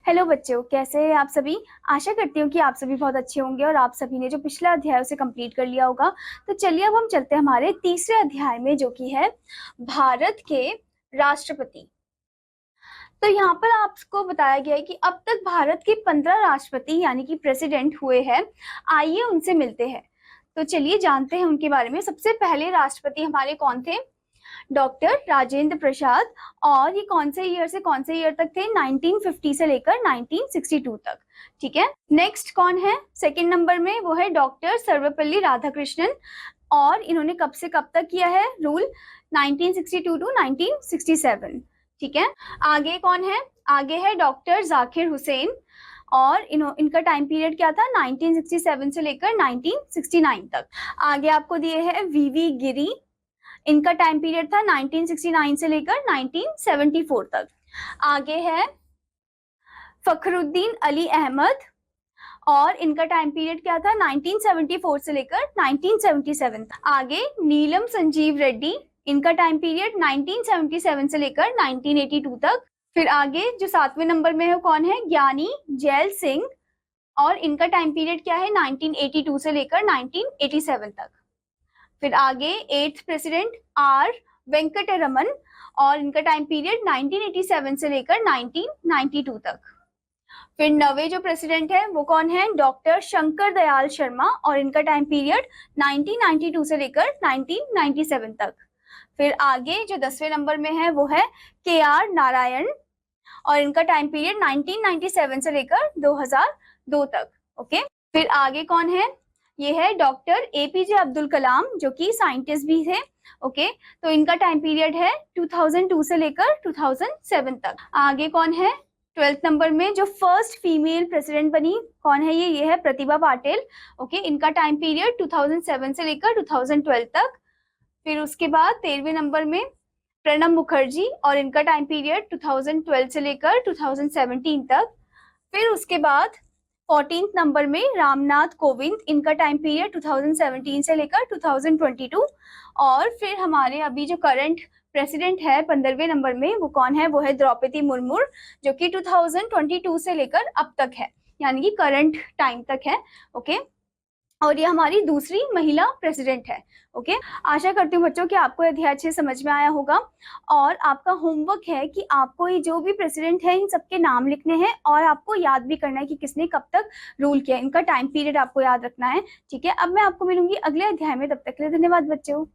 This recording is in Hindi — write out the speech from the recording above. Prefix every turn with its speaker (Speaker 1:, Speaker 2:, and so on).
Speaker 1: हेलो बच्चों, कैसे हैं आप सभी। आशा करती हूँ कि आप सभी बहुत अच्छे होंगे और आप सभी ने जो पिछला अध्याय है उसे कंप्लीट कर लिया होगा। तो चलिए अब हम चलते हैं हमारे तीसरे अध्याय में, जो कि है भारत के राष्ट्रपति। तो यहाँ पर आपको बताया गया है कि अब तक भारत के 15 राष्ट्रपति यानी कि प्रेसिडेंट हुए हैं। आइए उनसे मिलते हैं। तो चलिए जानते हैं उनके बारे में। सबसे पहले राष्ट्रपति हमारे कौन थे? डॉक्टर राजेंद्र प्रसाद। और ये कौन से ईयर से कौन से ईयर तक थे? 1950 से लेकर 1962 तक। ठीक है। नेक्स्ट कौन है सेकंड नंबर में? वो है डॉक्टर सर्वपल्ली राधाकृष्णन। और इन्होंने कब से कब तक किया है रूल? 1962 टू 1967। ठीक है। आगे कौन है? आगे है डॉक्टर जाकिर हुसैन। और इनका टाइम पीरियड क्या था? 1967 से लेकर 1969 तक। आगे आपको दिए हैं वीवी गिरी। इनका टाइम पीरियड था 1969 से लेकर 1974 तक। आगे है फखरुद्दीन अली अहमद। और इनका टाइम पीरियड क्या था? 1974 से लेकर 1977 तक। आगे नीलम संजीव रेड्डी। इनका टाइम पीरियड 1977 से लेकर 1982 तक। फिर आगे जो 7वें नंबर में है वो कौन है? ज्ञानी जैल सिंह। और इनका टाइम पीरियड क्या है? 1982 से लेकर 1987 तक। फिर आगे 8th प्रेसिडेंट आर वेंकटरमन। और इनका टाइम पीरियड 1987 से लेकर 1992 तक। फिर 9वें जो प्रेसिडेंट है वो कौन है? डॉक्टर शंकर दयाल शर्मा। और इनका टाइम पीरियड 1992 से लेकर 1997 तक। फिर आगे जो 10वें नंबर में है वो है KR नारायण। और इनका टाइम पीरियड 1997 से लेकर 2002 तक। ओके। फिर आगे कौन है? ये है डॉक्टर APJ अब्दुल कलाम, जो कि साइंटिस्ट भी थे। ओके। तो इनका टाइम पीरियड है 2002 से लेकर 2007 तक। आगे कौन है? 12th नंबर में जो फर्स्ट फीमेल प्रेसिडेंट बनी, कौन है ये है प्रतिभा पाटिल। ओके। इनका टाइम पीरियड 2007 से लेकर 2012 तक। फिर उसके बाद 13वें नंबर में प्रणब मुखर्जी। और इनका टाइम पीरियड 2012 से लेकर 2017 तक। फिर उसके बाद 14th नंबर में रामनाथ कोविंद। इनका टाइम पीरियड 2017 से लेकर 2022। और फिर हमारे अभी जो करंट प्रेसिडेंट है 15वें नंबर में, वो कौन है? वो है द्रौपदी मुर्मू, जो कि 2022 से लेकर अब तक है, यानी कि करंट टाइम तक है। ओके। और ये हमारी दूसरी महिला प्रेसिडेंट है। ओके। आशा करती हूँ बच्चों कि आपको यह अध्याय अच्छे समझ में आया होगा। और आपका होमवर्क है कि आपको ये जो भी प्रेसिडेंट है इन सबके नाम लिखने हैं और आपको याद भी करना है कि किसने कब तक रूल किया। इनका टाइम पीरियड आपको याद रखना है। ठीक है। अब मैं आपको मिलूंगी अगले अध्याय में। तब तक के लिए धन्यवाद बच्चों।